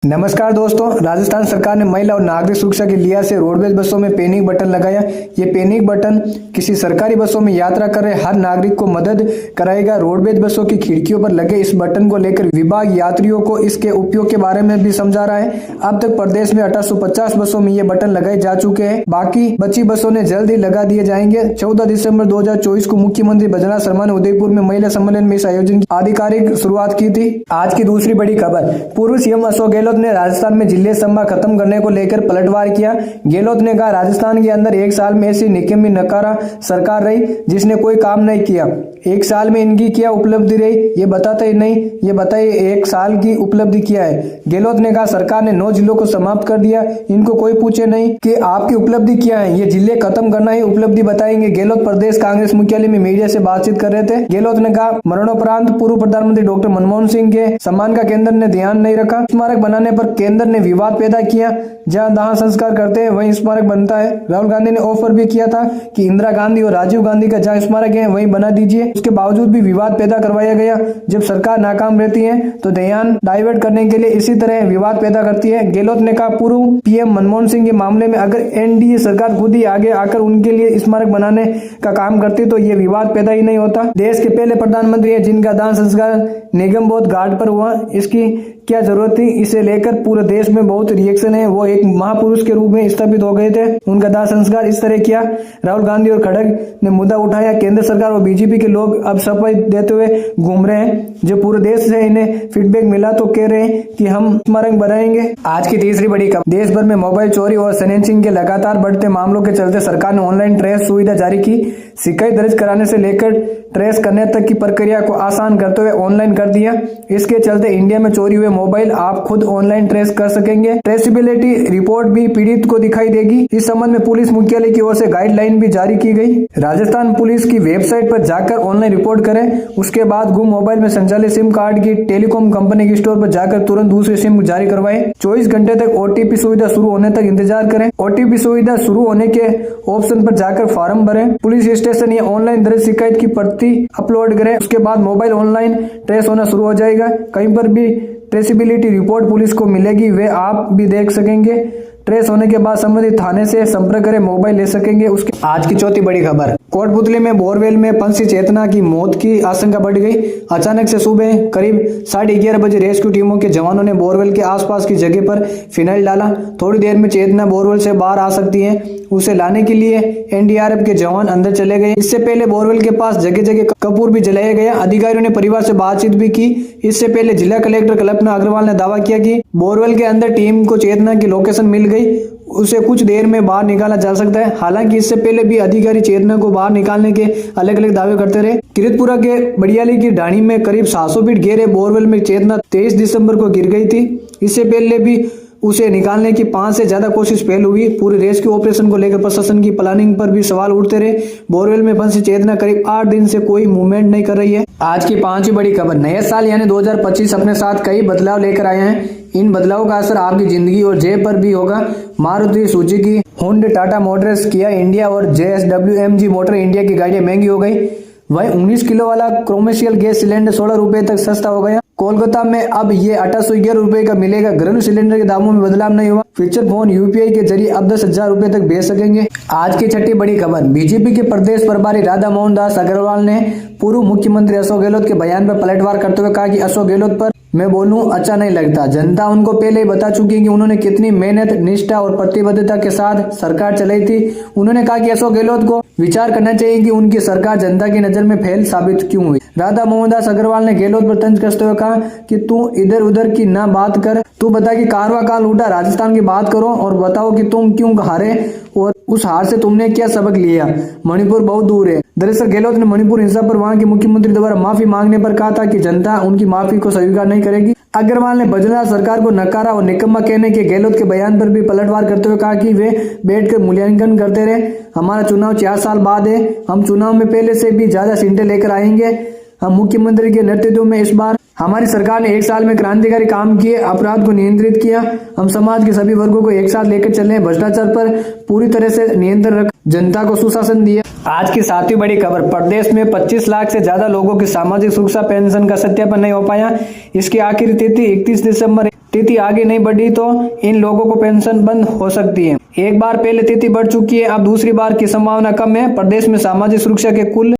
नमस्कार दोस्तों, राजस्थान सरकार ने महिला और नागरिक सुरक्षा के लिहाज से रोडवेज बसों में पैनिक बटन लगाया। ये पैनिक बटन किसी सरकारी बसों में यात्रा कर रहे हर नागरिक को मदद कराएगा। रोडवेज बसों की खिड़कियों पर लगे इस बटन को लेकर विभाग यात्रियों को इसके उपयोग के बारे में भी समझा रहा है। अब तक प्रदेश में 1850 बसों में ये बटन लगाए जा चुके हैं, बाकी बची बसों ने जल्द ही लगा दिए जाएंगे। 14 दिसंबर 2024 को मुख्यमंत्री वजुंधरा शर्मा ने उदयपुर में महिला सम्मेलन में इस आयोजन की आधिकारिक शुरुआत की थी। आज की दूसरी बड़ी खबर, पूर्व सीएम अशोक गहलोत ने राजस्थान में जिले सभा खत्म करने को लेकर पलटवार किया। गहलोत ने कहा, राजस्थान के अंदर एक साल में ऐसी निकम्मी नकारा सरकार रही जिसने कोई काम नहीं किया। एक साल में इनकी क्या उपलब्धि रही ये बताते ही नहीं, ये बताइए एक साल की उपलब्धि क्या है। गहलोत ने कहा, सरकार ने 9 जिलों को समाप्त कर दिया, इनको कोई पूछे नहीं कि आपकी उपलब्धि क्या है, ये जिले खत्म करना ही उपलब्धि बताएंगे। गहलोत प्रदेश कांग्रेस मुख्यालय में मीडिया से बातचीत कर रहे थे। गहलोत ने कहा, मरणोपरांत पूर्व प्रधानमंत्री डॉक्टर मनमोहन सिंह के सम्मान का केंद्र ने ध्यान नहीं रखा। स्मारक बनाने पर केंद्र ने विवाद पैदा किया। जहां दाह संस्कार करते हैं वहीं स्मारक बनता है। राहुल गांधी ने ऑफर भी किया था कि इंदिरा गांधी और राजीव गांधी का जहां स्मारक है वहीं बना दीजिए। उसके बावजूद भी विवाद पैदा करवाया गया। जब सरकार नाकाम रहती है तो ध्यान डाइवर्ट करने के लिए इसी तरह विवाद पैदा करती है। गहलोत ने कहा, पूर्व पीएम मनमोहन सिंह के मामले में अगर एनडीए सरकार खुद ही आगे आकर उनके लिए स्मारक बनाने का काम करती तो ये विवाद पैदा ही नहीं होता। देश के पहले प्रधानमंत्री है जिनका दाह संस्कार निगम बोध घाट पर हुआ, इसकी क्या जरूरत थी। इसे लेकर पूरे देश में बहुत रिएक्शन है। वो एक महापुरुष के रूप में स्थापित हो गए थे, उनका दाह संस्कार इस तरह किया। राहुल गांधी और खड़ग ने मुद्दा उठाया। केंद्र सरकार और बीजेपी के लोग अब सफाई देते हुए घूम रहे हैं। जो पूरे देश से इन्हें फीडबैक मिला तो कह रहे हैं कि हम स्मारक बनाएंगे। आज की तीसरी बड़ी खबर, देश भर में मोबाइल चोरी और स्नैचिंग के लगातार बढ़ते मामलों के चलते सरकार ने ऑनलाइन ट्रेस सुविधा जारी की। शिकायत दर्ज कराने से लेकर ट्रेस करने तक की प्रक्रिया को आसान करते हुए ऑनलाइन कर दिया। इसके चलते इंडिया में चोरी हुए मोबाइल आप खुद ऑनलाइन ट्रेस कर सकेंगे। ट्रेसेबिलिटी रिपोर्ट भी पीड़ित को दिखाई देगी। इस संबंध में पुलिस मुख्यालय की ओर से गाइडलाइन भी जारी की गई। राजस्थान पुलिस की वेबसाइट पर जाकर ऑनलाइन रिपोर्ट करें। उसके बाद गुम मोबाइल में संचालित सिम कार्ड की टेलीकॉम कंपनी की स्टोर पर जाकर तुरंत दूसरी सिम जारी करवाएं। 24 घंटे तक ओटीपी सुविधा शुरू होने तक इंतजार करें। ओटीपी सुविधा शुरू होने के ऑप्शन पर जाकर फॉर्म भरें। पुलिस स्टेशन या ऑनलाइन दर्ज शिकायत की प्रति अपलोड करें। उसके बाद मोबाइल ऑनलाइन ट्रेस होना शुरू हो जाएगा। कहीं पर भी ट्रेसेबिलिटी रिपोर्ट पुलिस को मिलेगी, वे आप भी देख सकेंगे। ट्रेस होने के बाद संबंधित थाने से संपर्क करें, मोबाइल ले सकेंगे। उसके आज की चौथी बड़ी खबर, कोटपुतली में बोरवेल में पंछी चेतना की मौत की आशंका बढ़ गई। अचानक से सुबह करीब 11:30 बजे रेस्क्यू टीमों के जवानों ने बोरवेल के आसपास की जगह पर फिनाइल डाला। थोड़ी देर में चेतना बोरवेल से बाहर आ सकती है। उसे लाने के लिए एनडीआरएफ के जवान अंदर चले गए। इससे पहले बोरवेल के पास जगह जगह कपूर भी जलाया गया। अधिकारियों ने परिवार से बातचीत भी की। इससे पहले जिला कलेक्टर कल्पना अग्रवाल ने दावा किया कि बोरवेल के अंदर टीम को चेतना की लोकेशन मिल गई, उसे कुछ देर में बाहर निकाला जा सकता है। हालांकि इससे पहले भी अधिकारी चेतना को बाहर निकालने के अलग अलग दावे करते रहे। किरतपुरा के बड़ियाली की ढाणी में करीब 700 फीट गहरे बोरवेल में चेतना 23 दिसंबर को गिर गई थी। इससे पहले भी उसे निकालने की 5 से ज्यादा कोशिश फेल हुई। पूरे रेस्क्यू ऑपरेशन को लेकर प्रशासन की प्लानिंग पर भी सवाल उठते रहे। बोरवेल में फंसी चेतना करीब 8 दिन से कोई मूवमेंट नहीं कर रही है। आज की 5वीं बड़ी खबर, नया साल यानी 2025 अपने साथ कई बदलाव लेकर आए हैं। इन बदलावों का असर आपकी जिंदगी और जेब पर भी होगा। Maruti Suzuki, Honda, Tata Motors, किया इंडिया और JSW-MG मोटर इंडिया की गाड़ियां महंगी हो गई। वहीं 19 किलो वाला कमर्शियल गैस सिलेंडर 16 रुपए तक सस्ता हो गया। कोलकाता में अब ये 2811 रुपए का मिलेगा। घरेलू सिलेंडर के दामों में बदलाव नहीं हुआ। फीचर फोन यूपीआई के जरिए अब 10,000 रुपए तक बेच सकेंगे। आज की छठी बड़ी खबर, बीजेपी के प्रदेश प्रभारी राधा मोहन दास अग्रवाल ने पूर्व मुख्यमंत्री अशोक गहलोत के बयान पर पलटवार करते हुए कहा कि अशोक गहलोत पर मैं बोलूं अच्छा नहीं लगता। जनता उनको पहले ही बता चुकी है कि उन्होंने कितनी मेहनत, निष्ठा और प्रतिबद्धता के साथ सरकार चलाई थी। उन्होंने कहा कि अशोक गहलोत को विचार करना चाहिए कि उनकी सरकार जनता की नजर में फेल साबित क्यों हुई। राधा मोहन दास अग्रवाल ने गहलोत पर तंज कसते हुए कहा कि तू इधर उधर की ना बात कर, तू बता कि कारवा कहाँ लूटा, राजस्थान की बात करो और बताओ कि तुम क्यों हारे और उस हार से तुमने क्या सबक लिया। मणिपुर बहुत दूर है। दरअसल गहलोत ने मणिपुर हिंसा पर वहां के मुख्यमंत्री द्वारा माफी मांगने पर कहा था कि जनता उनकी माफी को स्वीकार नहीं करेगी। अग्रवाल ने वजुंधरा सरकार को नकारा और निकम्मा कहने के गहलोत के बयान पर भी पलटवार करते हुए कहा कि वे बैठकर मूल्यांकन करते रहे। हमारा चुनाव 4 साल बाद है। हम चुनाव में पहले से भी ज्यादा सीटें लेकर आएंगे। हम मुख्यमंत्री के नेतृत्व में इस बार हमारी सरकार ने 1 साल में क्रांतिकारी काम किए, अपराध को नियंत्रित किया। हम समाज के सभी वर्गों को एक साथ लेकर चले, भ्रष्टाचार पर पूरी तरह से नियंत्रण रख, जनता को सुशासन दिया। आज की 7वीं बड़ी खबर, प्रदेश में 25 लाख से ज्यादा लोगों की सामाजिक सुरक्षा पेंशन का सत्यापन नहीं हो पाया। इसकी आखिरी तिथि 31 दिसंबर तिथि आगे नहीं बढ़ी तो इन लोगों को पेंशन बंद हो सकती है। एक बार पहले तिथि बढ़ चुकी है, अब दूसरी बार की संभावना कम है। प्रदेश में सामाजिक सुरक्षा के कुल